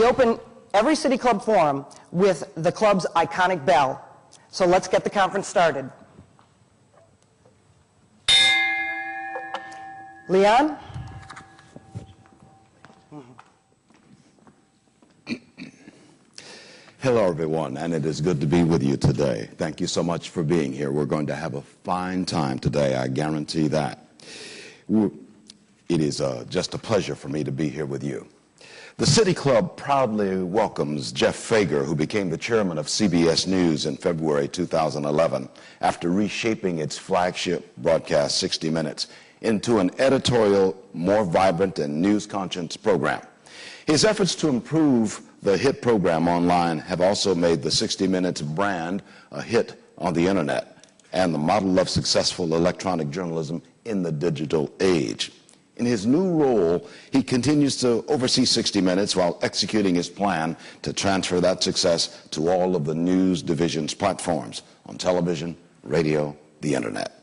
open every City Club forum with the club's iconic bell. So let's get the conference started. Leon? Hello, everyone, and it is good to be with you today. Thank you so much for being here. We're going to have a fine time today, I guarantee that. It is just a pleasure for me to be here with you. The City Club proudly welcomes Jeff Fager, who became the chairman of CBS News in February 2011 after reshaping its flagship broadcast, 60 Minutes, into an editorial, more vibrant and news-conscious program. His efforts to improve the hit program online have also made the 60 Minutes brand a hit on the internet and the model of successful electronic journalism in the digital age. In his new role, he continues to oversee 60 Minutes while executing his plan to transfer that success to all of the news division's platforms on television, radio, the internet.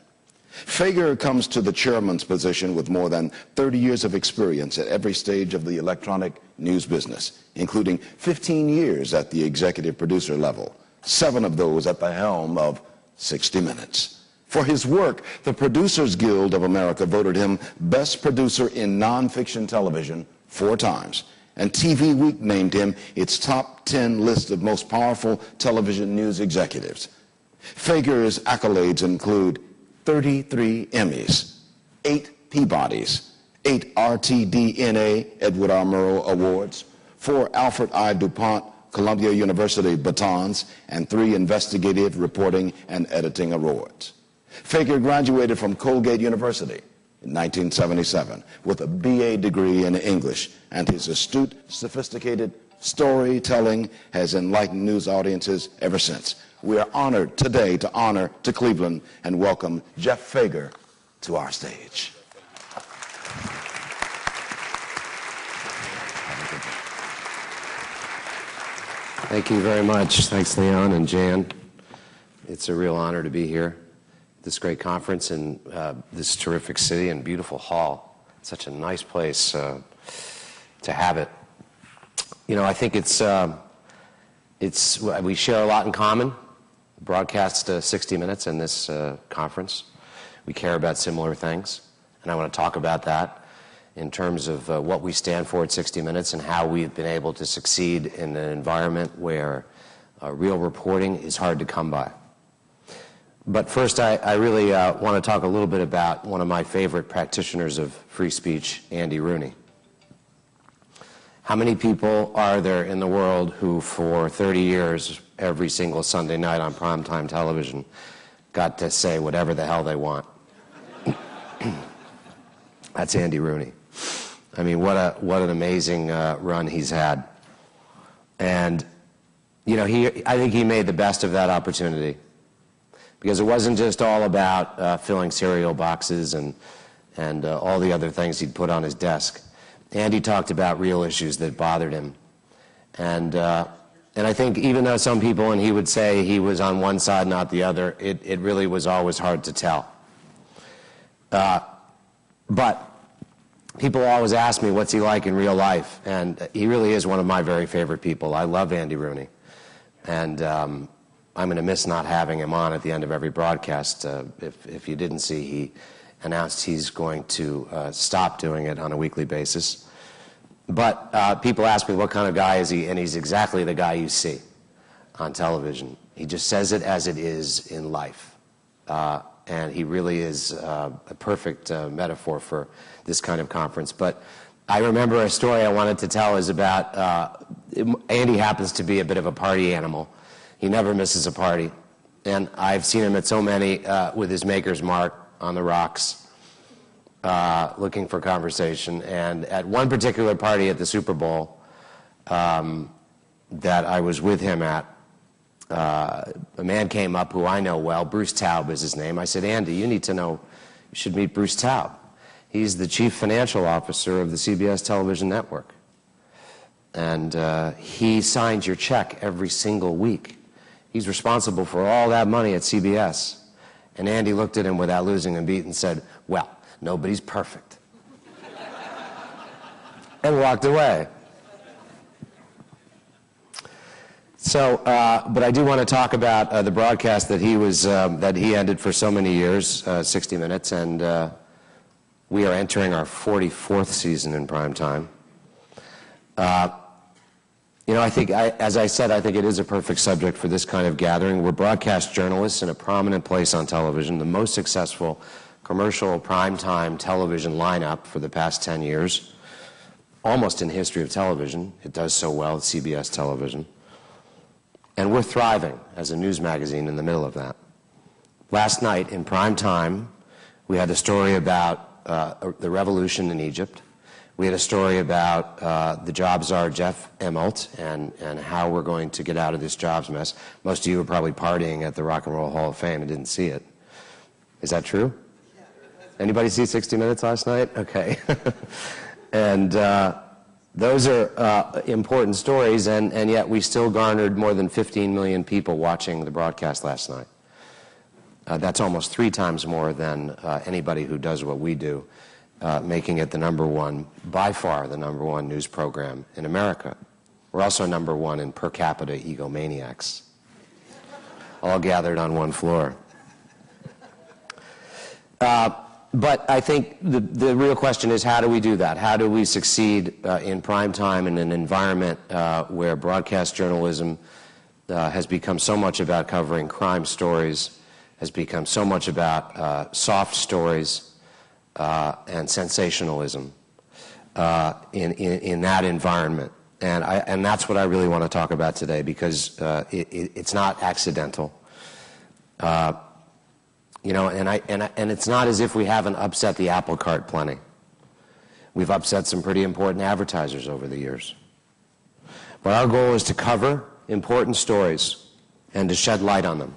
Fager comes to the chairman's position with more than 30 years of experience at every stage of the electronic news business, including 15 years at the executive producer level, 7 of those at the helm of 60 Minutes. For his work, the Producers Guild of America voted him Best Producer in Nonfiction Television 4 times, and TV Week named him its top 10 list of most powerful television news executives. Fager's accolades include 33 Emmys, 8 Peabodys, 8 RTDNA Edward R. Murrow Awards, 4 Alfred I. DuPont Columbia University batons, and 3 Investigative Reporting and Editing Awards. Fager graduated from Colgate University in 1977 with a BA degree in English, and his astute, sophisticated storytelling has enlightened news audiences ever since. We are honored today to Cleveland and welcome Jeff Fager to our stage. Thank you very much. Thanks, Leon and Jan. It's a real honor to be here at this great conference in this terrific city and beautiful hall. It's such a nice place to have it. You know, I think we share a lot in common. Broadcast 60 Minutes in this conference. We care about similar things, and I want to talk about that in terms of what we stand for at 60 Minutes and how we've been able to succeed in an environment where real reporting is hard to come by. But first, I really want to talk a little bit about one of my favorite practitioners of free speech, Andy Rooney. How many people are there in the world who, for 30 years, every single Sunday night on primetime television, got to say whatever the hell they want? That's Andy Rooney. I mean, what an amazing run he's had. And, you know, I think he made the best of that opportunity, because it wasn't just all about filling cereal boxes and all the other things he'd put on his desk. Andy talked about real issues that bothered him. And I think even though some people, and he would say he was on one side, not the other, it really was always hard to tell. But people always ask me, what's he like in real life? And he really is one of my very favorite people. I love Andy Rooney. And I'm going to miss not having him on at the end of every broadcast. If you didn't see, he announced he's going to stop doing it on a weekly basis. But people ask me, what kind of guy is he? And he's exactly the guy you see on television. He just says it as it is in life. And he really is a perfect metaphor for this kind of conference. But I remember a story I wanted to tell is about, Andy happens to be a bit of a party animal. He never misses a party. And I've seen him at so many with his maker's mark on the rocks, looking for conversation. And at one particular party at the Super Bowl that I was with him at, a man came up who I know well. Bruce Taub is his name. I said, Andy, you need to know, you should meet Bruce Taub. He's the chief financial officer of the CBS television network. And he signs your check every single week. He's responsible for all that money at CBS. And Andy looked at him without losing a beat and said, well, nobody's perfect. And walked away. So, but I do want to talk about the broadcast that he ended for so many years, 60 Minutes, and we are entering our 44th season in prime time. You know, as I said, I think it is a perfect subject for this kind of gathering. We're broadcast journalists in a prominent place on television, the most successful commercial primetime television lineup for the past 10 years, almost in the history of television. It does so well at CBS television. And we're thriving as a news magazine in the middle of that. Last night in prime time, we had a story about the revolution in Egypt. We had a story about the jobs czar Jeff Immelt and how we're going to get out of this jobs mess. Most of you were probably partying at the Rock and Roll Hall of Fame and didn't see it. Is that true? Anybody see 60 Minutes last night? Okay. And those are important stories, and yet we still garnered more than 15 million people watching the broadcast last night. That's almost 3 times more than anybody who does what we do, making it the #1, by far the #1 news program in America. We're also #1 in per capita egomaniacs, all gathered on one floor. But I think the real question is, how do we do that? How do we succeed in prime time in an environment where broadcast journalism has become so much about covering crime stories, has become so much about soft stories and sensationalism in that environment? And that's what I really want to talk about today, because it's not accidental. You know, and it's not as if we haven't upset the apple cart plenty. We've upset some pretty important advertisers over the years. But our goal is to cover important stories and to shed light on them,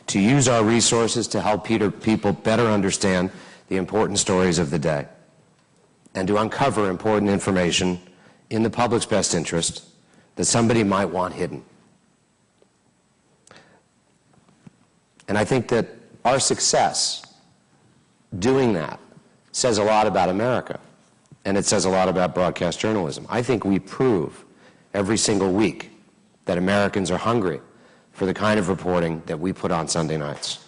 to use our resources to help people better understand the important stories of the day, and to uncover important information in the public's best interest that somebody might want hidden. And I think that our success doing that says a lot about America, and it says a lot about broadcast journalism. I think we prove every single week that Americans are hungry for the kind of reporting that we put on Sunday nights.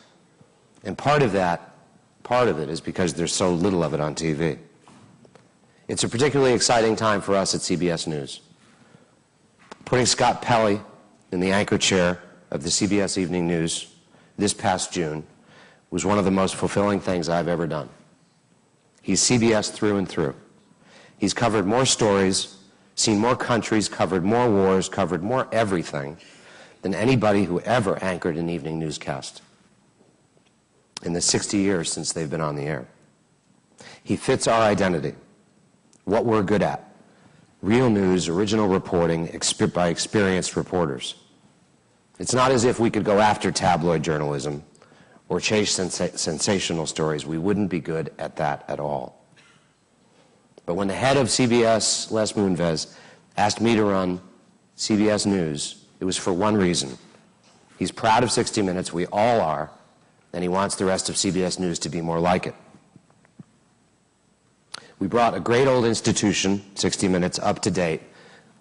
And part of it is because there's so little of it on TV. It's a particularly exciting time for us at CBS News. Putting Scott Pelley in the anchor chair of the CBS Evening News this past June was one of the most fulfilling things I've ever done. He's CBS through and through. He's covered more stories, seen more countries, covered more wars, covered more everything than anybody who ever anchored an evening newscast in the 60 years since they've been on the air. He fits our identity, what we're good at: real news, original reporting by experienced reporters. It's not as if we could go after tabloid journalism or chase sensational stories. We wouldn't be good at that at all. But when the head of CBS, Les Moonves, asked me to run CBS News, it was for one reason. He's proud of 60 Minutes, we all are, and he wants the rest of CBS News to be more like it. We brought a great old institution, 60 Minutes, up to date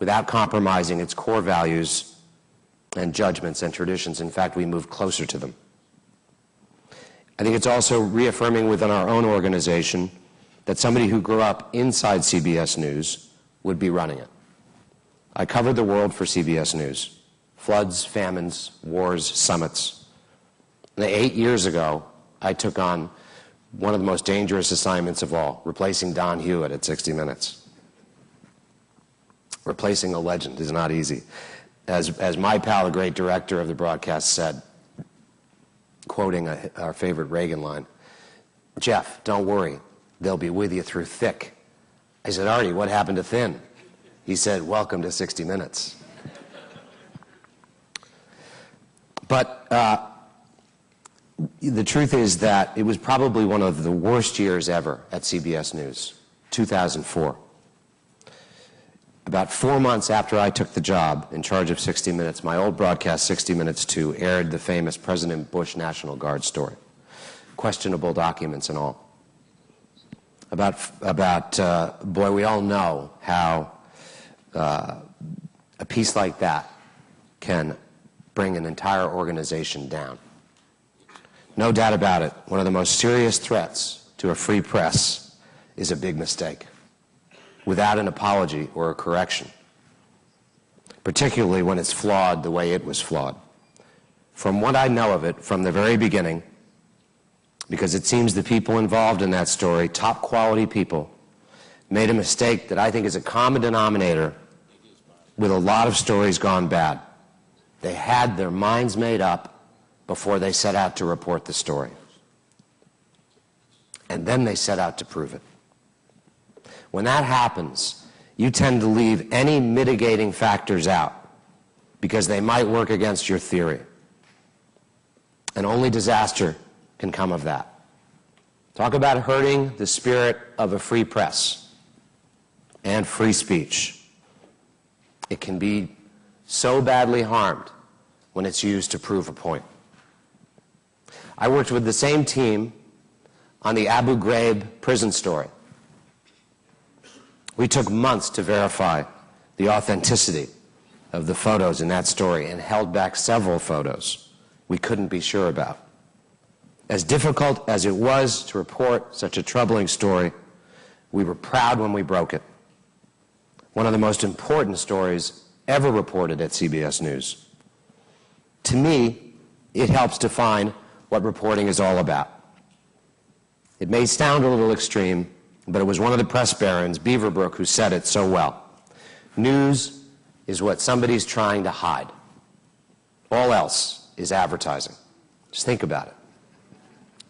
without compromising its core values and judgments and traditions. In fact, we moved closer to them. I think it's also reaffirming within our own organization that somebody who grew up inside CBS News would be running it. I covered the world for CBS News: floods, famines, wars, summits. And 8 years ago, I took on one of the most dangerous assignments of all, replacing Don Hewitt at 60 Minutes. Replacing a legend is not easy. As my pal, the great director of the broadcast, said, quoting our favorite Reagan line, "Jeff, don't worry, they'll be with you through thick." I said, "Artie, what happened to thin?" He said, "Welcome to 60 Minutes." But the truth is that it was probably one of the worst years ever at CBS News, 2004. About 4 months after I took the job in charge of 60 Minutes, my old broadcast, 60 Minutes 2, aired the famous President Bush National Guard story. Questionable documents and all. Boy, we all know how a piece like that can bring an entire organization down. No doubt about it, one of the most serious threats to a free press is a big mistake, without an apology or a correction, particularly when it's flawed the way it was flawed. From what I know of it, from the very beginning, because it seems the people involved in that story, top quality people, made a mistake that I think is a common denominator with a lot of stories gone bad. They had their minds made up before they set out to report the story. And then they set out to prove it. When that happens, you tend to leave any mitigating factors out because they might work against your theory. And only disaster can come of that. Talk about hurting the spirit of a free press and free speech. It can be so badly harmed when it's used to prove a point. I worked with the same team on the Abu Ghraib prison story. We took months to verify the authenticity of the photos in that story and held back several photos we couldn't be sure about. As difficult as it was to report such a troubling story, we were proud when we broke it. One of the most important stories ever reported at CBS News. To me, it helps define what reporting is all about. It may sound a little extreme, but it was one of the press barons, Beaverbrook, who said it so well. News is what somebody's trying to hide. All else is advertising. Just think about it.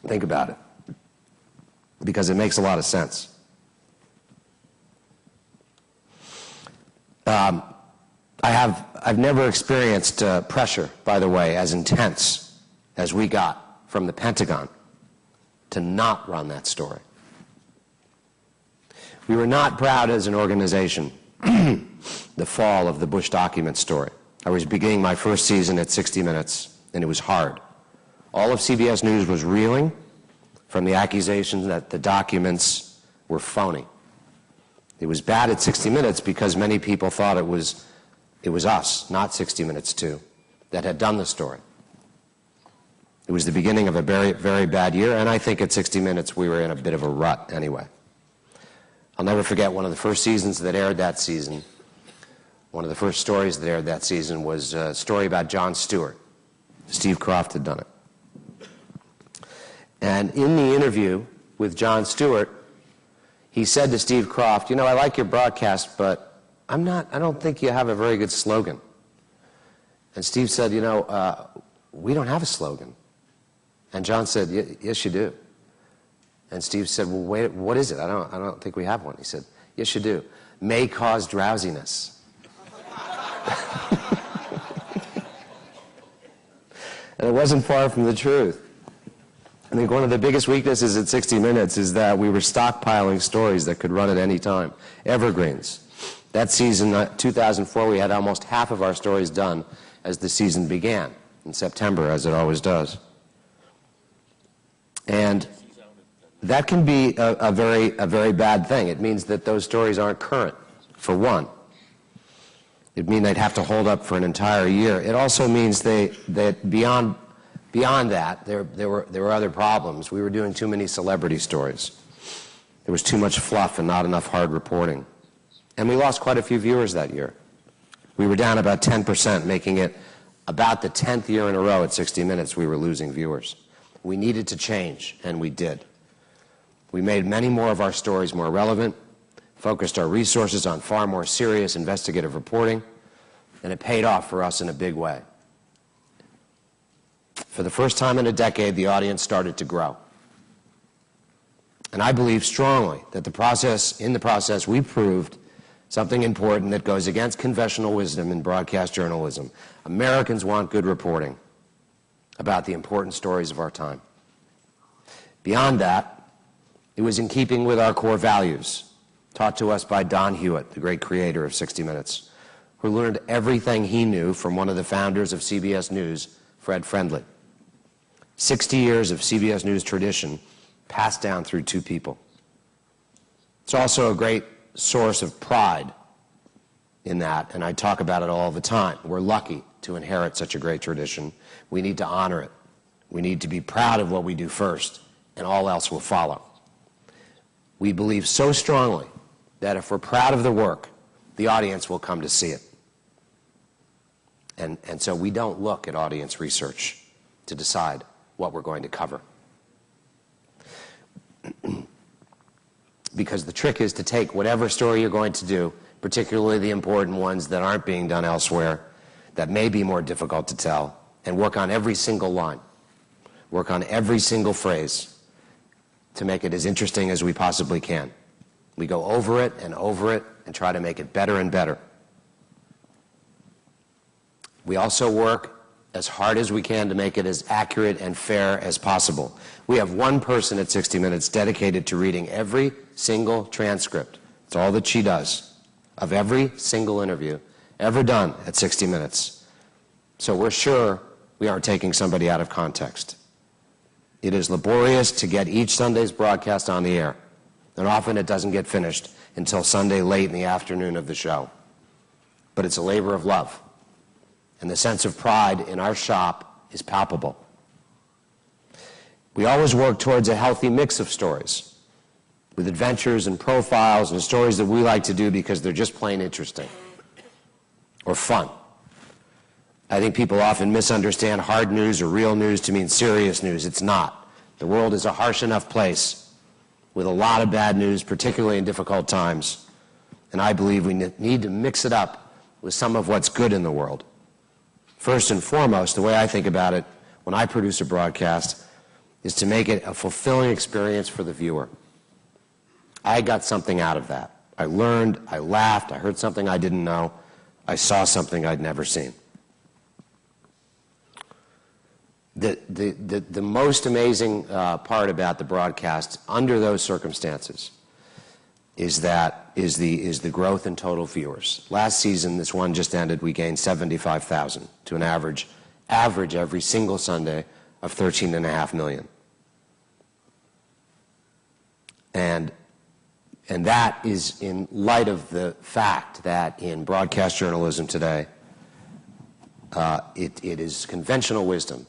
Think about it. Because it makes a lot of sense. I've never experienced pressure, by the way, as intense as we got from the Pentagon to not run that story. We were not proud as an organization the fall of the Bush document story. I was beginning my first season at 60 Minutes, and it was hard. All of CBS News was reeling from the accusations that the documents were phony. It was bad at 60 Minutes because many people thought it was us, not 60 Minutes 2, that had done the story. It was the beginning of a very, very bad year, and I think at 60 Minutes we were in a bit of a rut anyway. I'll never forget one of the first seasons that aired that season. One of the first stories that aired that season was a story about Jon Stewart. Steve Kroft had done it. And in the interview with Jon Stewart, he said to Steve Kroft, "You know, I like your broadcast, but I don't think you have a very good slogan." And Steve said, "You know, we don't have a slogan." And Jon said, "Yes, you do." And Steve said, "Well, wait, what is it? I don't think we have one." He said, "Yes, you do. May cause drowsiness." And it wasn't far from the truth. I think one of the biggest weaknesses at 60 Minutes is that we were stockpiling stories that could run at any time. Evergreens. That season, 2004, we had almost half of our stories done as the season began, in September, as it always does. And that can be a very bad thing. It means that those stories aren't current, for one. It means they'd have to hold up for an entire year. It also means that beyond that, there were other problems. We were doing too many celebrity stories. There was too much fluff and not enough hard reporting. And we lost quite a few viewers that year. We were down about 10%, making it about the 10th year in a row at 60 Minutes we were losing viewers. We needed to change, and we did. We made many more of our stories more relevant, focused our resources on far more serious investigative reporting, and it paid off for us in a big way. For the first time in a decade, the audience started to grow. And I believe strongly that in the process, we proved something important that goes against conventional wisdom in broadcast journalism. Americans want good reporting about the important stories of our time. Beyond that, it was in keeping with our core values, taught to us by Don Hewitt, the great creator of 60 Minutes, who learned everything he knew from one of the founders of CBS News, Fred Friendly. 60 years of CBS News tradition passed down through two people. It's also a great source of pride in that, and I talk about it all the time. We're lucky to inherit such a great tradition. We need to honor it. We need to be proud of what we do first, and all else will follow. We believe so strongly that if we're proud of the work, the audience will come to see it. And so we don't look at audience research to decide what we're going to cover. Because the trick is to take whatever story you're going to do, particularly the important ones that aren't being done elsewhere, that may be more difficult to tell, and work on every single line, work on every single phrase to make it as interesting as we possibly can. We go over it and try to make it better and better. We also work as hard as we can to make it as accurate and fair as possible. We have one person at 60 Minutes dedicated to reading every single transcript. It's all that she does of every single interview ever done at 60 Minutes. So we're sure we aren't taking somebody out of context. It is laborious to get each Sunday's broadcast on the air, and often it doesn't get finished until Sunday late in the afternoon of the show. But it's a labor of love, and the sense of pride in our shop is palpable. We always work towards a healthy mix of stories, with adventures and profiles and stories that we like to do because they're just plain interesting or fun. I think people often misunderstand hard news or real news to mean serious news. It's not. The world is a harsh enough place with a lot of bad news, particularly in difficult times. And I believe we need to mix it up with some of what's good in the world. First and foremost, the way I think about it when I produce a broadcast is to make it a fulfilling experience for the viewer. I got something out of that. I learned, I laughed, I heard something I didn't know, I saw something I'd never seen. The most amazing part about the broadcast under those circumstances is the growth in total viewers. Last season, this one just ended, we gained 75,000 to an average every single Sunday of 13.5 million. And that is in light of the fact that in broadcast journalism today, it is conventional wisdom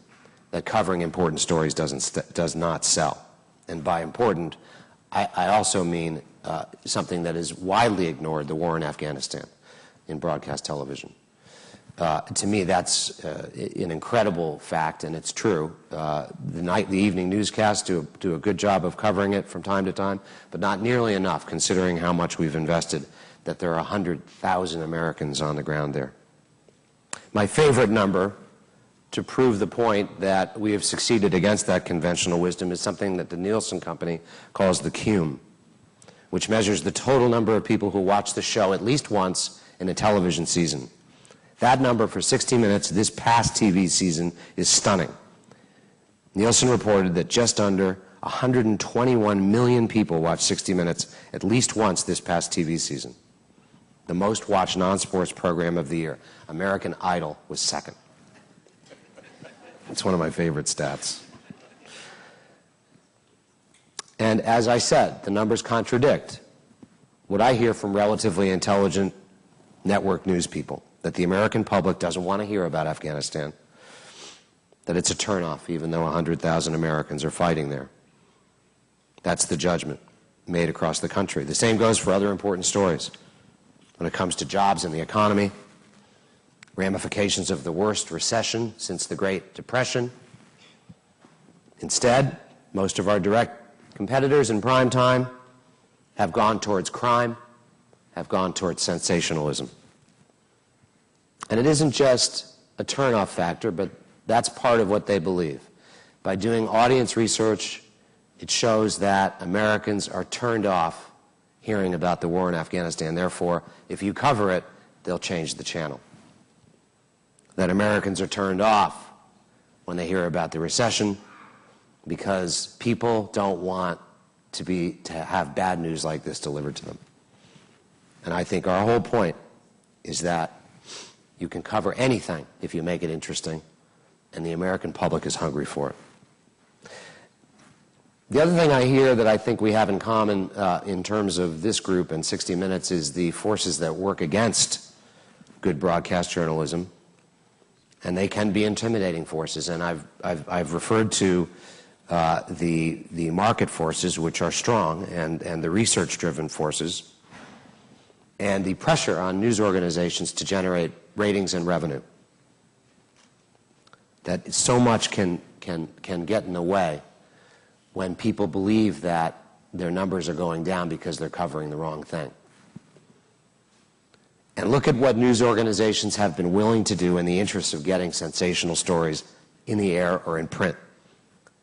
that covering important stories does not sell. And by important, I also mean something that is widely ignored, the war in Afghanistan, in broadcast television. To me, that's an incredible fact, and it's true. The evening newscasts do a good job of covering it from time to time, but not nearly enough, considering how much we've invested, that there are 100,000 Americans on the ground there. My favorite number to prove the point that we have succeeded against that conventional wisdom is something that the Nielsen Company calls the CUME, which measures the total number of people who watch the show at least once in a television season. That number for 60 Minutes this past TV season is stunning. Nielsen reported that just under 121 million people watched 60 Minutes at least once this past TV season. The most watched non-sports program of the year. American Idol was second. It's one of my favorite stats. And as I said, the numbers contradict what I hear from relatively intelligent network news people, that the American public doesn't want to hear about Afghanistan, that it's a turnoff even though 100,000 Americans are fighting there. That's the judgment made across the country. The same goes for other important stories. When it comes to jobs and the economy, ramifications of the worst recession since the Great Depression. Instead, most of our direct competitors in prime time have gone towards crime, have gone towards sensationalism. And it isn't just a turnoff factor, but that's part of what they believe. By doing audience research, it shows that Americans are turned off hearing about the war in Afghanistan. Therefore, if you cover it, they'll change the channel. That Americans are turned off when they hear about the recession because people don't want to have bad news like this delivered to them. And I think our whole point is that you can cover anything if you make it interesting, and the American public is hungry for it. The other thing I hear that I think we have in common in terms of this group and 60 Minutes is the forces that work against good broadcast journalism, and they can be intimidating forces. And I've referred to the market forces, which are strong, and the research-driven forces, and the pressure on news organizations to generate ratings and revenue. That so much can get in the way when people believe that their numbers are going down because they're covering the wrong thing. And look at what news organizations have been willing to do in the interest of getting sensational stories in the air or in print.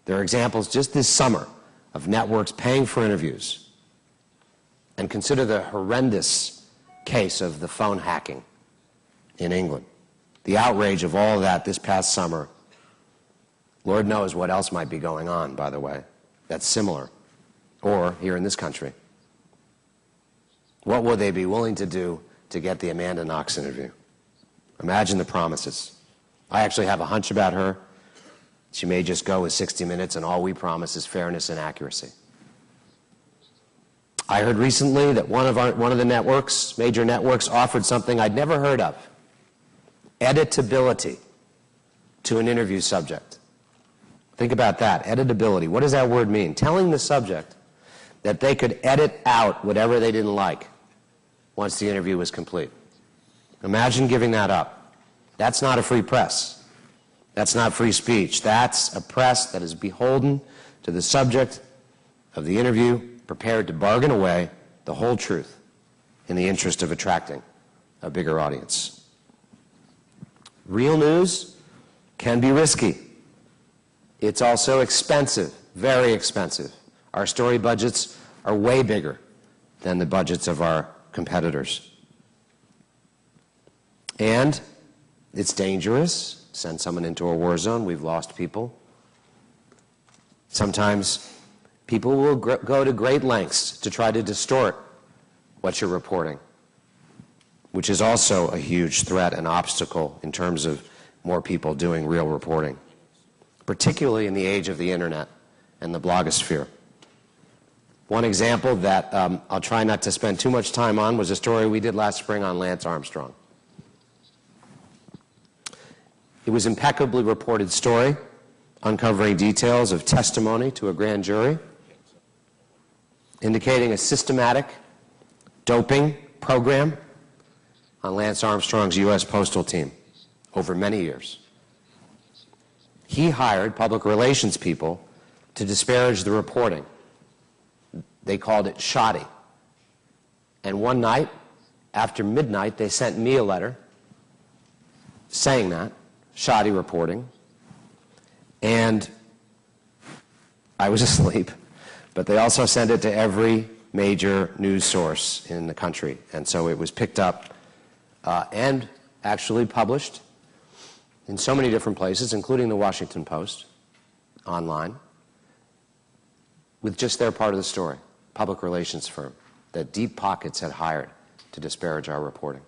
There are examples just this summer of networks paying for interviews. And consider the horrendous case of the phone hacking in England. The outrage of all of that this past summer. Lord knows what else might be going on, by the way, that's similar, or here in this country. What will they be willing to do to get the Amanda Knox interview? Imagine the promises. I actually have a hunch about her. She may just go with 60 Minutes, and all we promise is fairness and accuracy. I heard recently that one of the networks, major networks, offered something I'd never heard of: editability to an interview subject. Think about that, editability. What does that word mean? Telling the subject that they could edit out whatever they didn't like once the interview was complete. Imagine giving that up. That's not a free press. That's not free speech. That's a press that is beholden to the subject of the interview, prepared to bargain away the whole truth in the interest of attracting a bigger audience. Real news can be risky. It's also expensive, very expensive. Our story budgets are way bigger than the budgets of our competitors. And it's dangerous. Send someone into a war zone. We've lost people. Sometimes people will go to great lengths to try to distort what you're reporting, which is also a huge threat and obstacle in terms of more people doing real reporting, particularly in the age of the internet and the blogosphere. One example that I'll try not to spend too much time on was a story we did last spring on Lance Armstrong. It was an impeccably reported story, uncovering details of testimony to a grand jury, indicating a systematic doping program on Lance Armstrong's U.S. Postal team over many years. He hired public relations people to disparage the reporting. They called it shoddy. And one night, after midnight, they sent me a letter saying that, shoddy reporting, and I was asleep, but they also sent it to every major news source in the country, and so it was picked up and actually published in so many different places, including the Washington Post, online, with just their part of the story, public relations firm that Deep Pockets had hired to disparage our reporting.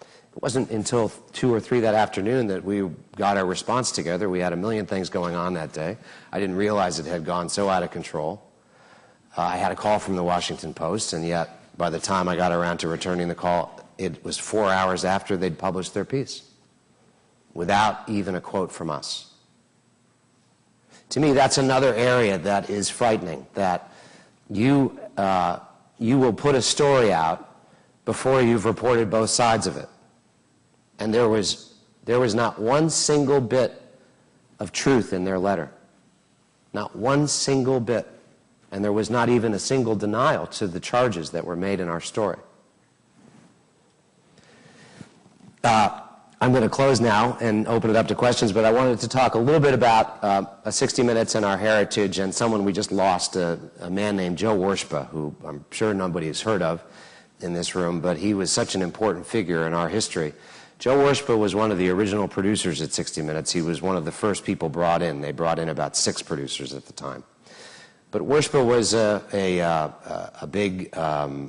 It wasn't until 2 or 3 that afternoon that we got our response together. We had a million things going on that day. I didn't realize it had gone so out of control. I had a call from the Washington Post, and yet by the time I got around to returning the call, it was 4 hours after they'd published their piece, without even a quote from us. To me, that's another area that is frightening, that you will put a story out before you've reported both sides of it. And there was not one single bit of truth in their letter. Not one single bit. And there was not even a single denial to the charges that were made in our story. I'm going to close now and open it up to questions, but I wanted to talk a little bit about 60 Minutes and our heritage, and someone we just lost, a man named Joe Warshpa, who I'm sure nobody has heard of in this room, but he was such an important figure in our history. Joe Warshpa was one of the original producers at 60 Minutes. He was one of the first people brought in. They brought in about 6 producers at the time. But Warshpa was a big Edward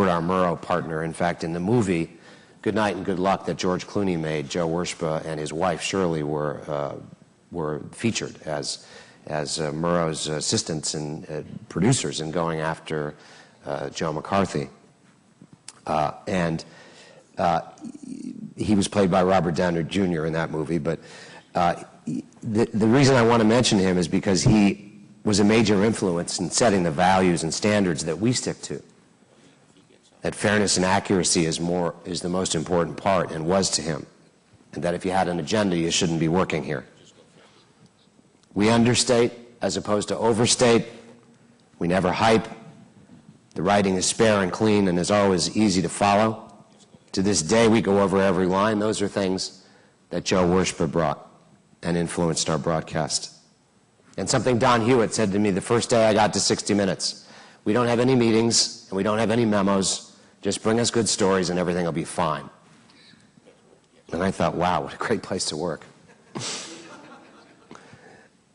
R. Murrow partner. In fact, in the movie Good Night and Good Luck that George Clooney made, Joe Warshpa and his wife Shirley were featured as Murrow's assistants and producers in going after Joe McCarthy. He was played by Robert Downey Jr. in that movie, but the reason I want to mention him is because he was a major influence in setting the values and standards that we stick to. That fairness and accuracy is the most important part, and was to him. And that if you had an agenda, you shouldn't be working here. We understate as opposed to overstate. We never hype. The writing is spare and clean and is always easy to follow. To this day, we go over every line. Those are things that Joe Worshpa brought and influenced our broadcast. And something Don Hewitt said to me the first day I got to 60 Minutes. We don't have any meetings and we don't have any memos. Just bring us good stories and everything will be fine. And I thought, wow, what a great place to work.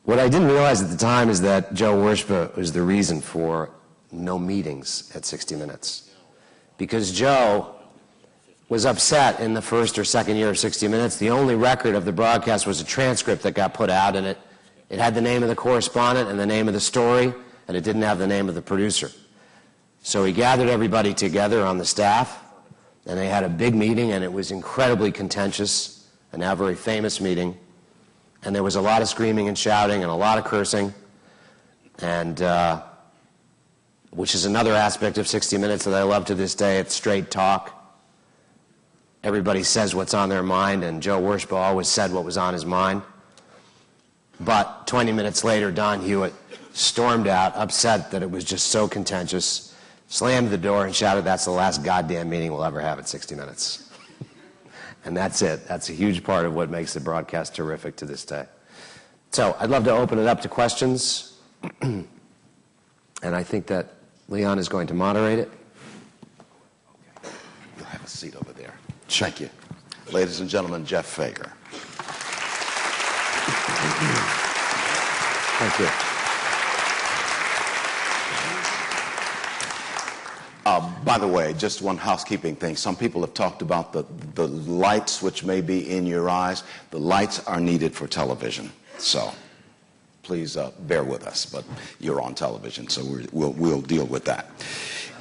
What I didn't realize at the time is that Joe Worshpa was the reason for no meetings at 60 Minutes. Because Joe was upset in the first or second year of 60 Minutes. The only record of the broadcast was a transcript that got put out, and it had the name of the correspondent and the name of the story, and it didn't have the name of the producer. So he gathered everybody together on the staff, and they had a big meeting, and it was incredibly contentious, a now very famous meeting. And there was a lot of screaming and shouting and a lot of cursing, and which is another aspect of 60 Minutes that I love to this day. It's straight talk. Everybody says what's on their mind, and Joe Worshpa always said what was on his mind. But 20 minutes later, Don Hewitt stormed out, upset that it was just so contentious, slammed the door and shouted, "That's the last goddamn meeting we'll ever have at 60 Minutes." And that's it. That's a huge part of what makes the broadcast terrific to this day. So I'd love to open it up to questions. And I think that Leon is going to moderate it. You'll have a seat over there. Thank you. Ladies and gentlemen, Jeff Fager. Thank you. By the way, just one housekeeping thing. Some people have talked about the lights which may be in your eyes. The lights are needed for television. So please bear with us. But you're on television, so we'll deal with that.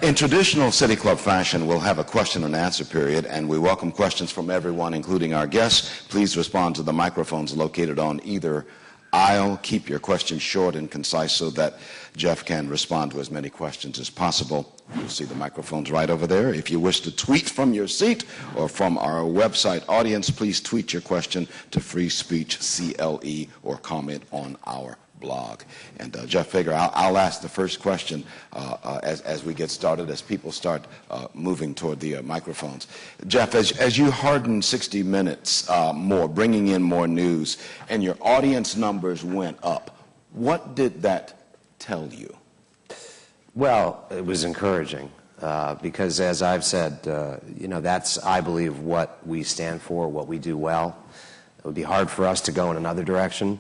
In traditional City Club fashion, we'll have a question and answer period, and we welcome questions from everyone, including our guests. Please respond to the microphones located on either aisle. Keep your questions short and concise so that Jeff can respond to as many questions as possible. You'll see the microphones right over there. If you wish to tweet from your seat or from our website audience, please tweet your question to Free Speech CLE or comment on our blog. And Jeff Fager, I'll ask the first question as we get started, as people start moving toward the microphones. Jeff, as you harden 60 Minutes more, bringing in more news, and your audience numbers went up, what did that tell you? Well, it was encouraging because, as I've said, that's, I believe, what we stand for, what we do well. It would be hard for us to go in another direction.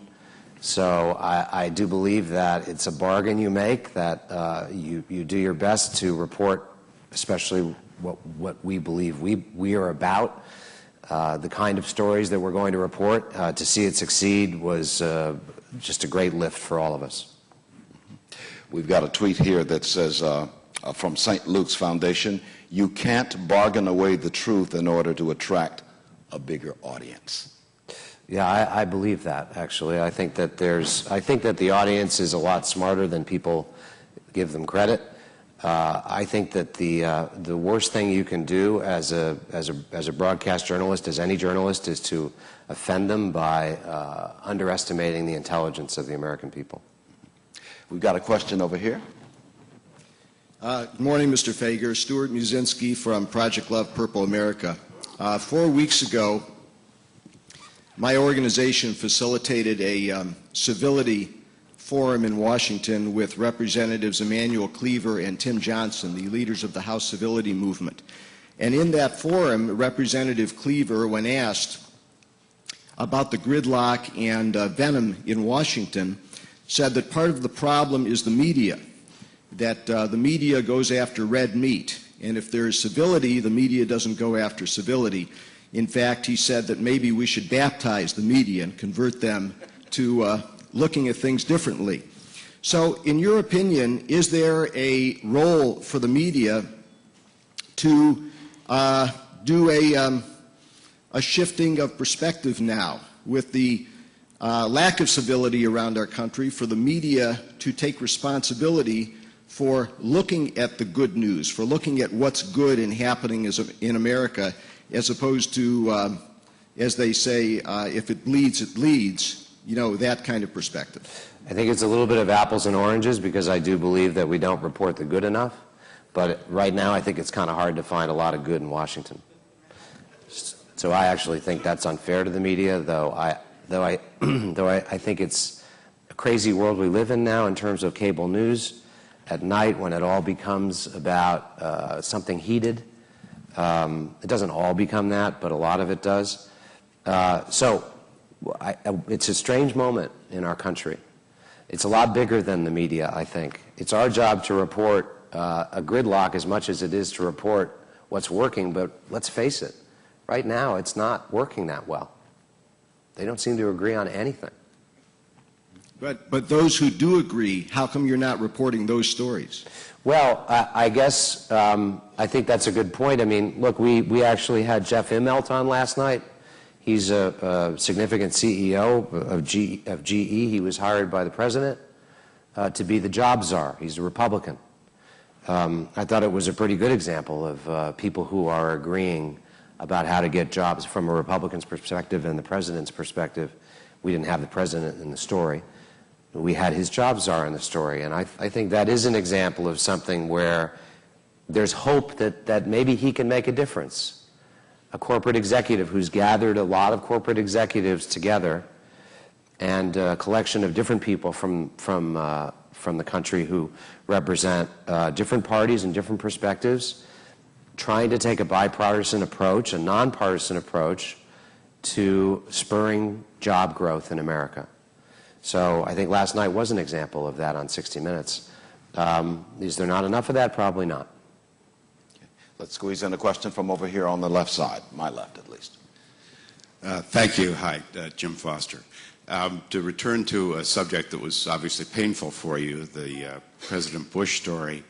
So I do believe that it's a bargain you make, that you do your best to report, especially what we believe we are about, the kind of stories that we're going to report. To see it succeed was just a great lift for all of us. We've got a tweet here that says, from St. Luke's Foundation, "You can't bargain away the truth in order to attract a bigger audience." Yeah, I believe that, actually. I think that the audience is a lot smarter than people give them credit. I think that the worst thing you can do as a broadcast journalist, as any journalist, is to offend them by underestimating the intelligence of the American people. We've got a question over here. Good morning, Mr. Fager. Stuart Musinski from Project Love Purple America. 4 weeks ago, my organization facilitated a civility forum in Washington with Representatives Emanuel Cleaver and Tim Johnson, the leaders of the House Civility Movement. And in that forum, Representative Cleaver, when asked about the gridlock and venom in Washington, said that part of the problem is the media, that the media goes after red meat. And if there is civility, the media doesn't go after civility. In fact, he said that maybe we should baptize the media and convert them to looking at things differently. So, in your opinion, is there a role for the media to do a shifting of perspective now with the lack of civility around our country, for the media to take responsibility for looking at the good news, for looking at what's good and happening in America, as opposed to, as they say, if it bleeds, it leads, you know, that kind of perspective. I think it's a little bit of apples and oranges, because I do believe that we don't report the good enough. But right now I think it's kind of hard to find a lot of good in Washington. So I actually think that's unfair to the media, though I think it's a crazy world we live in now in terms of cable news. At night, when it all becomes about something heated, it doesn't all become that, but a lot of it does. So it's a strange moment in our country. It's a lot bigger than the media, I think. It's our job to report a gridlock as much as it is to report what's working, but let's face it, right now it's not working that well. They don't seem to agree on anything. But those who do agree, how come you're not reporting those stories? Well, I guess I think that's a good point. I mean, look, we actually had Jeff Immelt on last night. He's a significant CEO of GE. He was hired by the president to be the job czar. He's a Republican. I thought it was a pretty good example of people who are agreeing about how to get jobs from a Republican's perspective and the president's perspective. We didn't have the president in the story. We had his job czar in the story. And I think that is an example of something where there's hope that maybe he can make a difference. A corporate executive who's gathered a lot of corporate executives together, and a collection of different people from the country who represent different parties and different perspectives, trying to take a bipartisan approach, a nonpartisan approach, to spurring job growth in America. So I think last night was an example of that on 60 Minutes. Is there not enough of that? Probably not. Okay. Let's squeeze in a question from over here on the left side, my left at least. Thank you. Hi, Jim Foster. To return to a subject that was obviously painful for you, the President Bush story,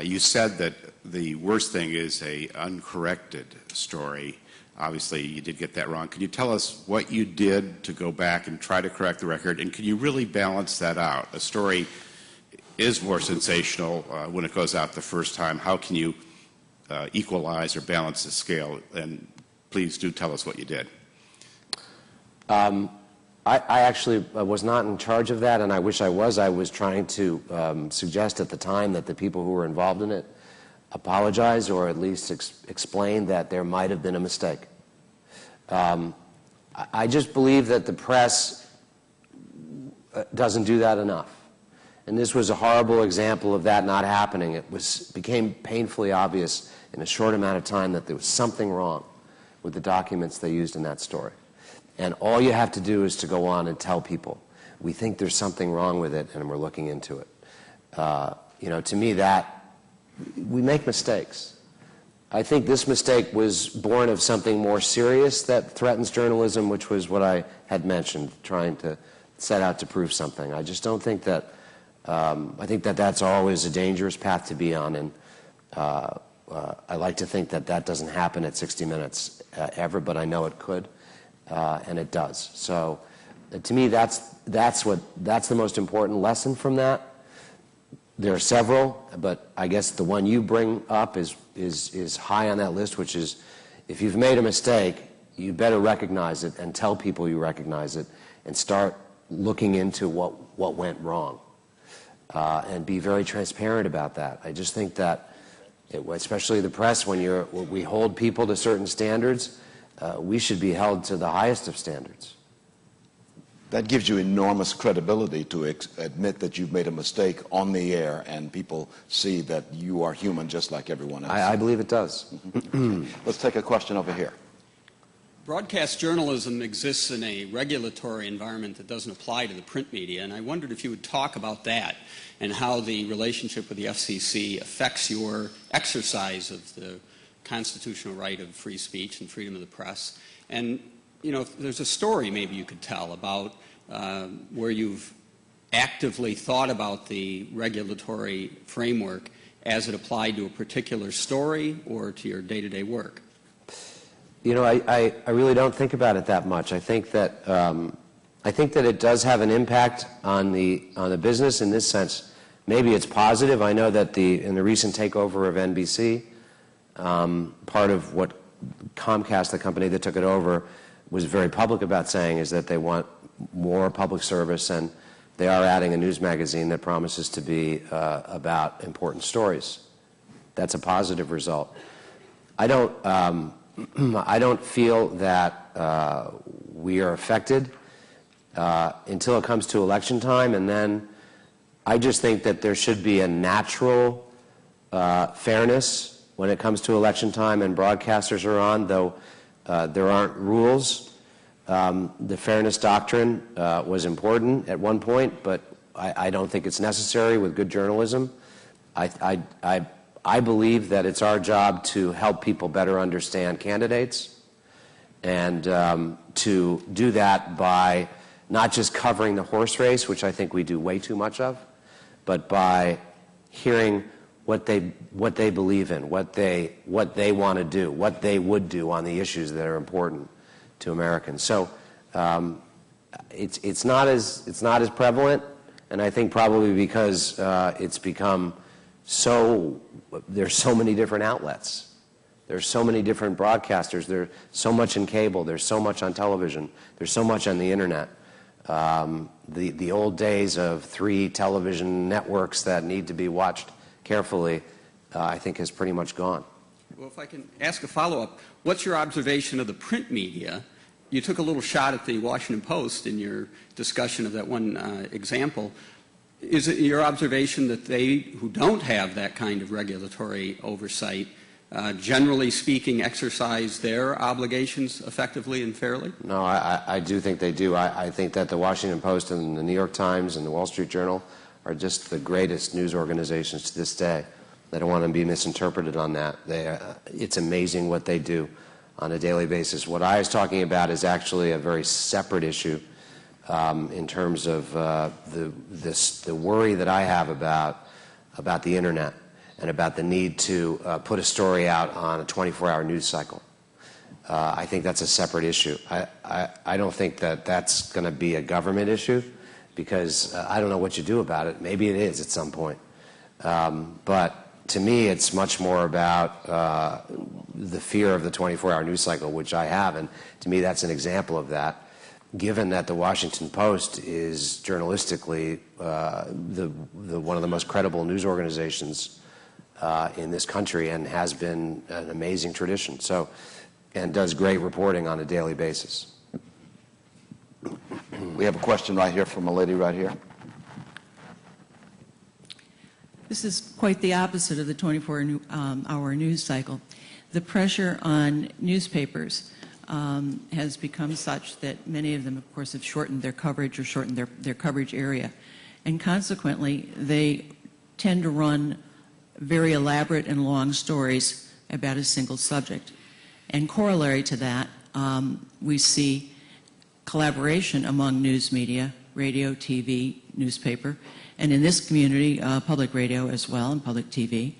you said that the worst thing is a uncorrected story. Obviously, you did get that wrong. Can you tell us what you did to go back and try to correct the record, and can you really balance that out? A story is more sensational when it goes out the first time. How can you equalize or balance the scale? And please do tell us what you did. I actually was not in charge of that, and I wish I was. I was trying to suggest at the time that the people who were involved in it apologize, or at least explain that there might have been a mistake. I just believe that the press doesn't do that enough. And this was a horrible example of that not happening. It became painfully obvious in a short amount of time that there was something wrong with the documents they used in that story. And all you have to do is to go on and tell people, we think there's something wrong with it and we're looking into it. You know, to me, that we make mistakes. I think this mistake was born of something more serious that threatens journalism, which was what I had mentioned, trying to set out to prove something. I just don't think that, I think that that's always a dangerous path to be on, and I like to think that that doesn't happen at 60 Minutes ever, but I know it could, and it does. So to me, that's the most important lesson from that. There are several, but I guess the one you bring up is high on that list, which is, if you've made a mistake, you better recognize it and tell people you recognize it, and start looking into what went wrong, and be very transparent about that. I just think that, especially the press, when we hold people to certain standards, we should be held to the highest of standards. That gives you enormous credibility to admit that you've made a mistake on the air, and people see that you are human just like everyone else. I believe it does. Okay. Let's take a question over here. Broadcast journalism exists in a regulatory environment that doesn't apply to the print media, and I wondered if you would talk about that and how the relationship with the FCC affects your exercise of the constitutional right of free speech and freedom of the press. And, you know, if there's a story maybe you could tell about where you've actively thought about the regulatory framework as it applied to a particular story or to your day-to-day work? You know, I really don't think about it that much. I think that it does have an impact on the business in this sense. Maybe it's positive. I know that in the recent takeover of NBC, part of what Comcast, the company that took it over, was very public about saying is that they want more public service, and they are adding a news magazine that promises to be about important stories. That's a positive result. I don't feel that we are affected until it comes to election time, and then I just think that there should be a natural fairness when it comes to election time and broadcasters are on, though there aren't rules. The fairness doctrine was important at one point, but I don't think it's necessary with good journalism. I believe that it's our job to help people better understand candidates and to do that by not just covering the horse race, which I think we do way too much of, but by hearing what they believe in, what they want to do, what they would do on the issues that are important to Americans. So it's not as prevalent, and I think probably because it's become there's so many different outlets. There's so many different broadcasters. There's so much in cable. There's so much on television. There's so much on the internet. The old days of 3 television networks that need to be watched carefully, I think, has pretty much gone. Well, if I can ask a follow-up, what's your observation of the print media? You took a little shot at the Washington Post in your discussion of that one example. Is it your observation that they, who don't have that kind of regulatory oversight, generally speaking, exercise their obligations effectively and fairly? No, I do think they do. I think that the Washington Post and the New York Times and the Wall Street Journal are just the greatest news organizations to this day. They don't want to be misinterpreted on that. It's amazing what they do on a daily basis. What I was talking about is actually a very separate issue in terms of the worry that I have about the internet and about the need to put a story out on a 24-hour news cycle. I think that's a separate issue. I don't think that that's going to be a government issue because I don't know what you do about it. Maybe it is at some point. But to me, it's much more about the fear of the 24-hour news cycle, which I have, and to me that's an example of that, given that the Washington Post is journalistically one of the most credible news organizations in this country and has been an amazing tradition, and does great reporting on a daily basis. We have a question right here from a lady right here. This is quite the opposite of the 24-hour news cycle. The pressure on newspapers has become such that many of them, of course, have shortened their coverage or shortened their coverage area. And consequently, they tend to run very elaborate and long stories about a single subject. And corollary to that, we see collaboration among news media, radio, TV, newspaper, and in this community, public radio as well and public TV,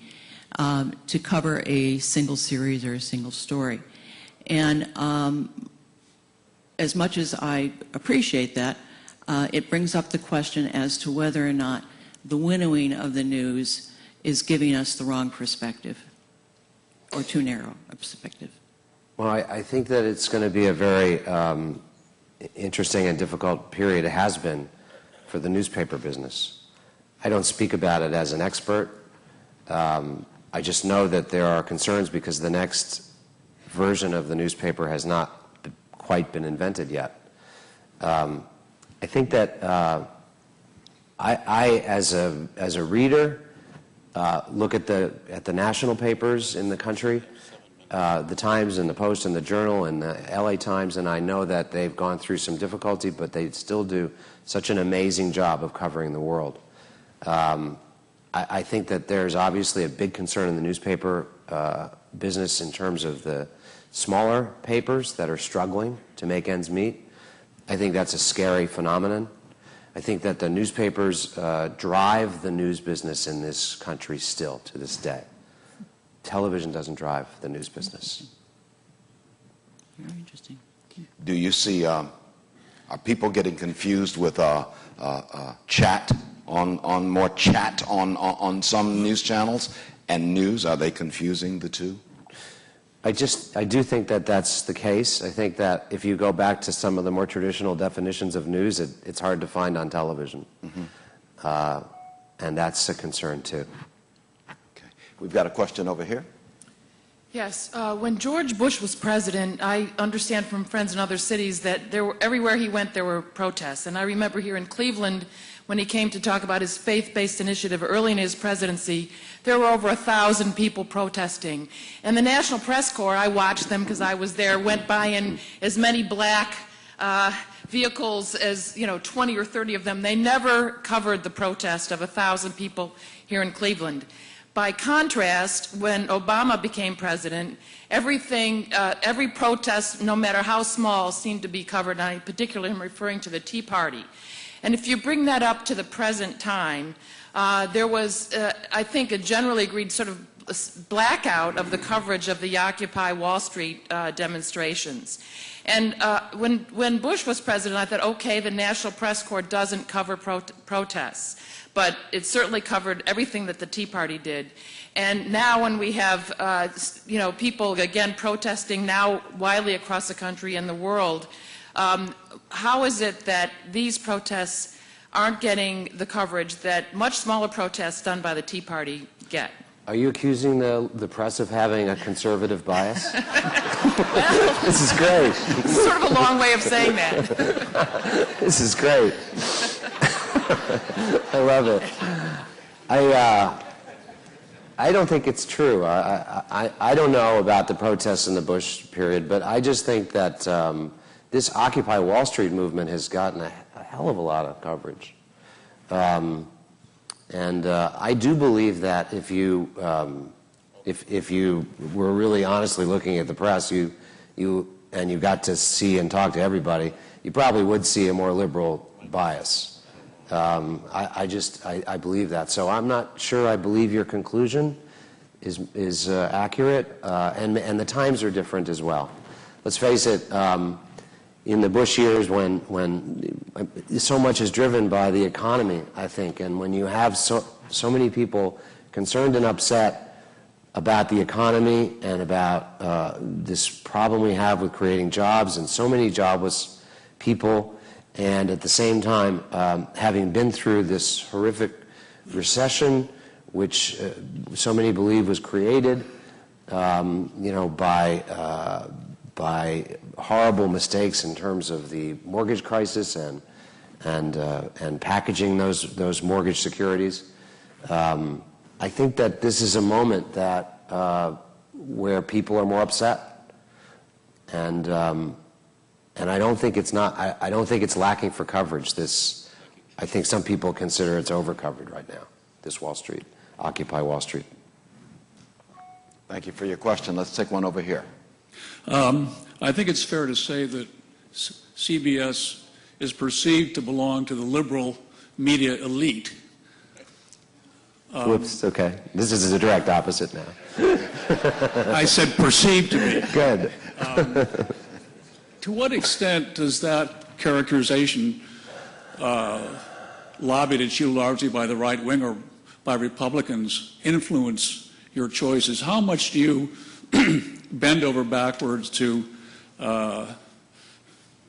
to cover a single series or a single story. And as much as I appreciate that, it brings up the question as to whether or not the winnowing of the news is giving us the wrong perspective or too narrow a perspective. Well, I think that it's going to be a very interesting and difficult period. It has been for the newspaper business. I don't speak about it as an expert. I just know that there are concerns because the next version of the newspaper has not quite been invented yet. I think that I as a reader, look at the national papers in the country, the Times and the Post and the Journal and the LA Times, and I know that they've gone through some difficulty, but they still do such an amazing job of covering the world. I think that there's obviously a big concern in the newspaper business in terms of the smaller papers that are struggling to make ends meet. I think that's a scary phenomenon. I think that the newspapers drive the news business in this country still to this day. Television doesn't drive the news business. Very interesting. Do you see, are people getting confused with chat, on more chat on some news channels and news? Are they confusing the two? I do think that that's the case. I think that if you go back to some of the more traditional definitions of news, it's hard to find on television. Mm-hmm. And that's a concern too. Okay. We've got a question over here. Yes, when George Bush was president, I understand from friends in other cities that everywhere he went there were protests. And I remember here in Cleveland, when he came to talk about his faith-based initiative early in his presidency, there were over 1,000 people protesting. And the National Press Corps, I watched them because I was there, went by in as many black vehicles as, 20 or 30 of them. They never covered the protest of 1,000 people here in Cleveland. By contrast, when Obama became president, every protest, no matter how small, seemed to be covered. And I particularly am referring to the Tea Party. And if you bring that up to the present time, there was, I think, a generally agreed sort of blackout of the coverage of the Occupy Wall Street demonstrations. And when Bush was president, I thought, okay, the National Press Corps doesn't cover protests. But it certainly covered everything that the Tea Party did. And now when we have, people, again, protesting now widely across the country and the world, how is it that these protests aren't getting the coverage that much smaller protests done by the Tea Party get? Are you accusing the press of having a conservative bias? This is great. It's sort of a long way of saying that. This is great. I love it. I don't think it's true. I don't know about the protests in the Bush period, but I just think that this Occupy Wall Street movement has gotten a hell of a lot of coverage. And I do believe that if you were really honestly looking at the press, and you got to see and talk to everybody, you probably would see a more liberal bias. I believe that. So I'm not sure I believe your conclusion is accurate, and the times are different as well. Let's face it, in the Bush years when so much is driven by the economy, I think, and when you have so many people concerned and upset about the economy and about this problem we have with creating jobs and so many jobless people, and at the same time having been through this horrific recession, which so many believe was created, by horrible mistakes in terms of the mortgage crisis and packaging those mortgage securities. I think that this is a moment that where people are more upset, and I don't think it's not. I don't think it's lacking for coverage. I think some people consider it's overcovered right now. This Wall Street, Occupy Wall Street. Thank you for your question. Let's take one over here. I think it's fair to say that CBS is perceived to belong to the liberal media elite. Whoops, okay. This is a direct opposite now. I said perceived to be. Good. To what extent does that characterization, lobbied at you largely by the right wing or by Republicans, influence your choices? How much do you bend over backwards to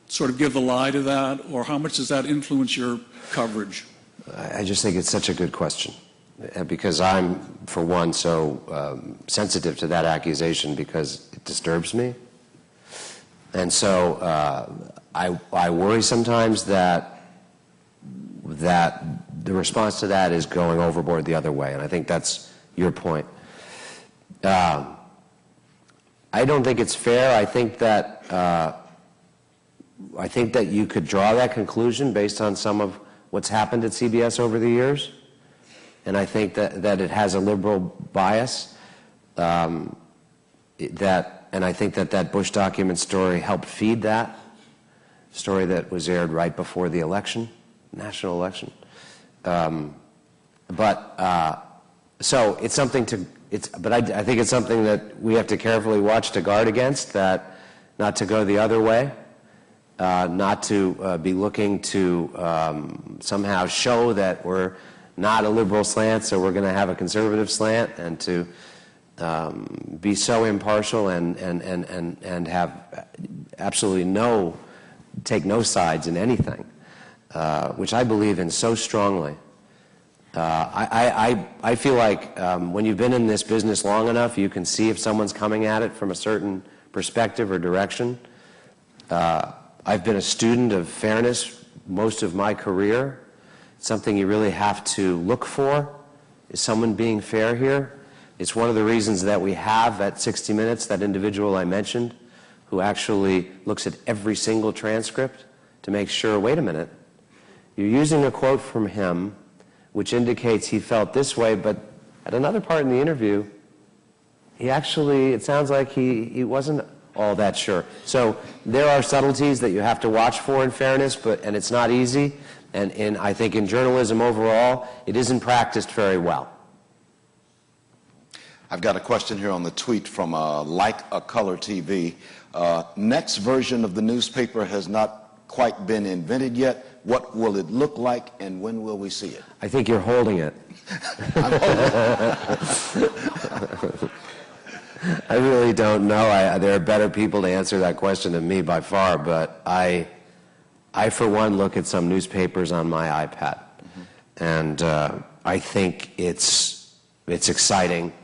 sort of give the lie to that, or how much does that influence your coverage? I just think it's such a good question, because I'm, for one, so sensitive to that accusation because it disturbs me. And so I worry sometimes that the response to that is going overboard the other way, and I think that's your point. I don't think it's fair. I think that you could draw that conclusion based on some of what's happened at CBS over the years, and I think that it has a liberal bias. And I think that Bush document story helped feed that story that was aired right before the election, national election. So it's something to, but I think it's something that we have to carefully watch to guard against, that not to go the other way, not to be looking to somehow show that we're not a liberal slant, so we're going to have a conservative slant, and to be so impartial and have absolutely take no sides in anything, which I believe in so strongly. I feel like when you've been in this business long enough, you can see if someone's coming at it from a certain perspective or direction. I've been a student of fairness most of my career. It's something you really have to look for. Is someone being fair here? It's one of the reasons that we have at 60 Minutes that individual I mentioned who actually looks at every single transcript to make sure, wait a minute, you're using a quote from him which indicates he felt this way, but at another part in the interview, he actually, it sounds like he wasn't all that sure. So there are subtleties that you have to watch for in fairness, and it's not easy. And I think in journalism overall, it isn't practiced very well. I've got a question here on the tweet from Like a Color TV. Next version of the newspaper has not quite been invented yet. What will it look like, and when will we see it? I think you're holding it. I'm holding it. I really don't know. There are better people to answer that question than me by far, but I for one, look at some newspapers on my iPad, and I think it's exciting.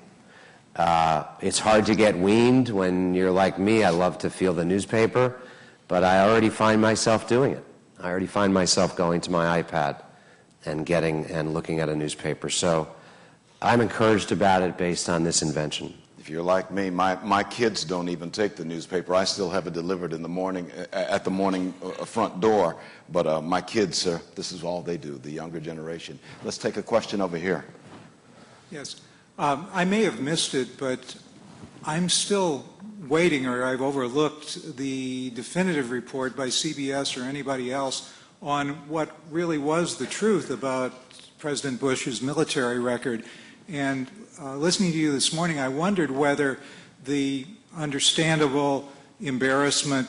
It's hard to get weaned when you're like me. I love to feel the newspaper, but I already find myself doing it. I already find myself going to my iPad and looking at a newspaper. So I'm encouraged about it based on this invention. If you're like me, my kids don't even take the newspaper. I still have it delivered in the morning, at the morning front door. But my kids, this is all they do, the younger generation. Let's take a question over here. Yes. I may have missed it, but I'm still waiting, or I've overlooked the definitive report by CBS or anybody else on what really was the truth about President Bush's military record. And listening to you this morning, I wondered whether the understandable embarrassment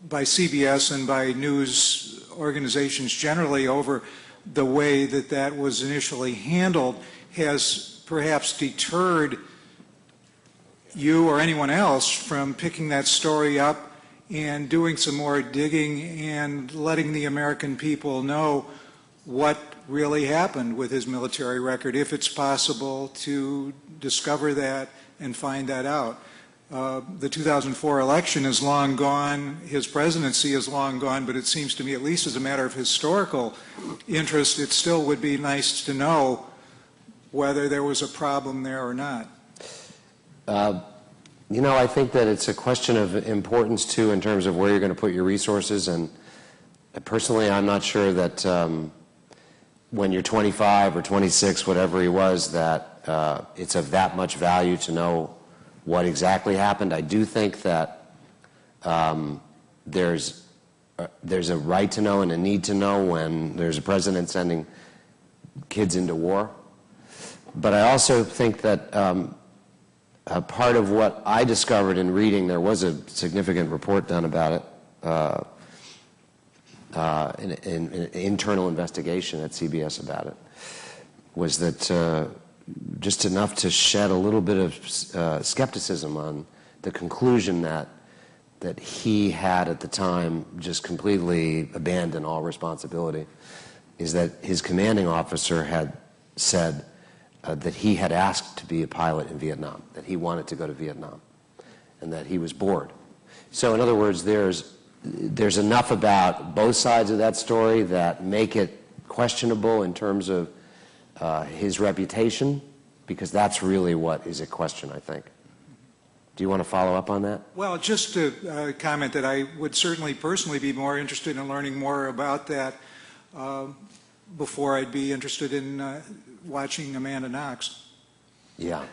by CBS and by news organizations generally over the way that that was initially handled has perhaps deterred you or anyone else from picking that story up and doing some more digging and letting the American people know what really happened with his military record, if it's possible to discover that and find that out. The 2004 election is long gone, his presidency is long gone, but it seems to me, at least as a matter of historical interest, it still would be nice to know whether there was a problem there or not. You know, I think that it's a question of importance, too, in terms of where you're going to put your resources. And personally, I'm not sure that when you're 25 or 26, whatever he was, that it's of that much value to know what exactly happened. I do think that there's a right to know and a need to know when there's a president sending kids into war. But I also think that part of what I discovered in reading, there was a significant report done about it, in an internal investigation at CBS about it, was that just enough to shed a little bit of skepticism on the conclusion that he had at the time just completely abandoned all responsibility, is that his commanding officer had said that he had asked to be a pilot in Vietnam, that he wanted to go to Vietnam, and that he was bored. So in other words, there's enough about both sides of that story that make it questionable in terms of his reputation, because that's really what is at question, I think. Do you want to follow up on that? Well, just to comment that I would certainly personally be more interested in learning more about that before I'd be interested in watching Amanda Knox. Yeah.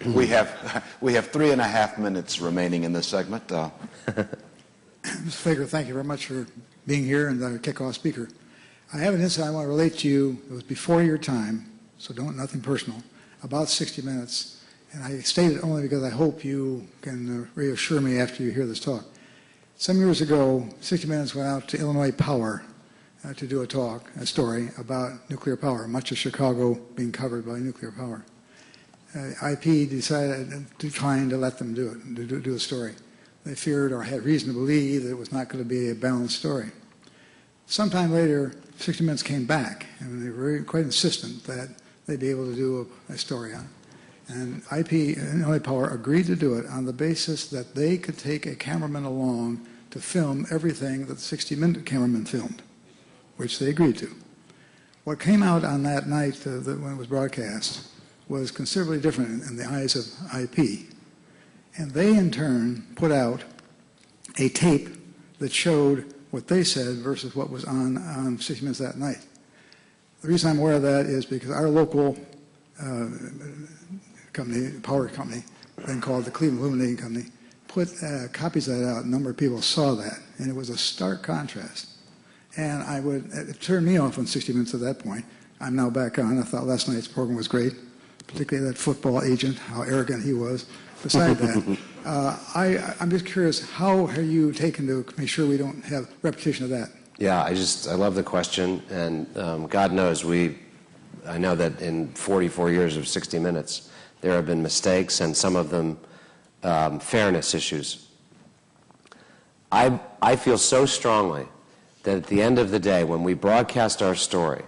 We have 3.5 minutes remaining in this segment. Mr. Fager, thank you very much for being here and our kickoff speaker. I have an incident I want to relate to you. It was before your time, so nothing personal, about 60 Minutes. And I state it only because I hope you can reassure me after you hear this talk. Some years ago, 60 Minutes went out to Illinois Power to do a story about nuclear power, much of Chicago being covered by nuclear power. IP declined to let them do it, do a story. They feared or had reason to believe that it was not going to be a balanced story. Sometime later, 60 Minutes came back, and they were quite insistent that they'd be able to do a story on it. And IP and Illinois Power agreed to do it on the basis that they could take a cameraman along to film everything that the 60-minute cameraman filmed, which they agreed to. What came out on that night when it was broadcast was considerably different in the eyes of IP. And they, in turn, put out a tape that showed what they said versus what was on 60 Minutes that night. The reason I'm aware of that is because our local power company, then called the Cleveland Illuminating Company, put copies of that out. A number of people saw that, and it was a stark contrast. And it turned me off on 60 Minutes at that point. I'm now back on. I thought last night's program was great, particularly that football agent, how arrogant he was. Beside that, I'm just curious, how have you taken to make sure we don't have repetition of that? Yeah, I love the question, and God knows I know that in 44 years of 60 Minutes, there have been mistakes and some of them fairness issues. I feel so strongly that at the end of the day, when we broadcast our story,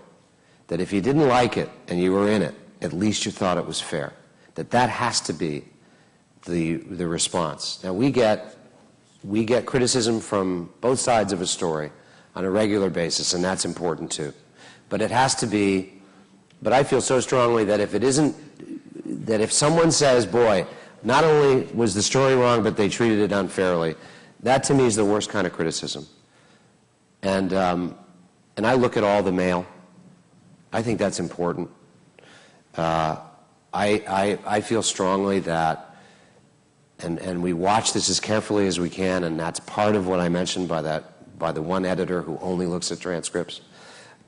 that if you didn't like it and you were in it, at least you thought it was fair. That has to be the response. Now we get criticism from both sides of a story on a regular basis, and that's important too. But it has to be. But I feel so strongly that if someone says, "Boy, not only was the story wrong, but they treated it unfairly," that to me is the worst kind of criticism. And I look at all the mail. I think that's important. I feel strongly that. And we watch this as carefully as we can, and that's part of what I mentioned by the one editor who only looks at transcripts,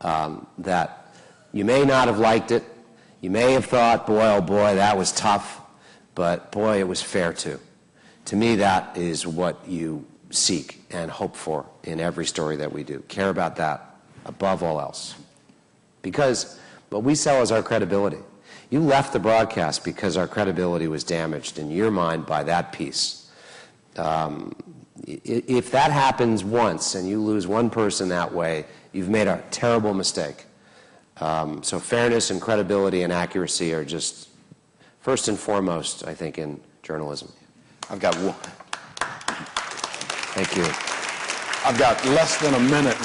that you may not have liked it, you may have thought, boy, oh boy, that was tough, but boy, it was fair too. To me, that is what you seek and hope for in every story that we do. Care about that above all else. Because what we sell is our credibility. You left the broadcast because our credibility was damaged in your mind by that piece. If that happens once and you lose one person that way, you've made a terrible mistake. So fairness and credibility and accuracy are just first and foremost, I think, in journalism. I've got one. Thank you. I've got less than a minute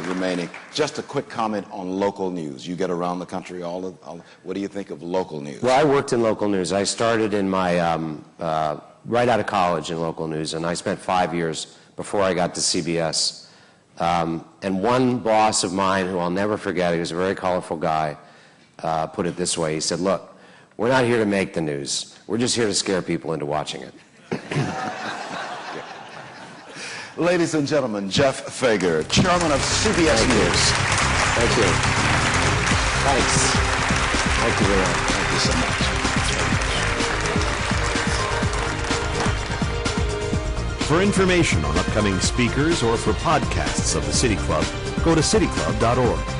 remaining. Just a quick comment on local news. You get around the country, what do you think of local news? Well, I worked in local news. I started in my, right out of college in local news, and I spent 5 years before I got to CBS. And one boss of mine, who I'll never forget, he was a very colorful guy, put it this way. He said, "Look, we're not here to make the news. We're just here to scare people into watching it." Ladies and gentlemen, Jeff Fager, chairman of CBS News. Thank you. Thanks. Thank you very much. Thank you so much. For information on upcoming speakers or for podcasts of the City Club, go to cityclub.org.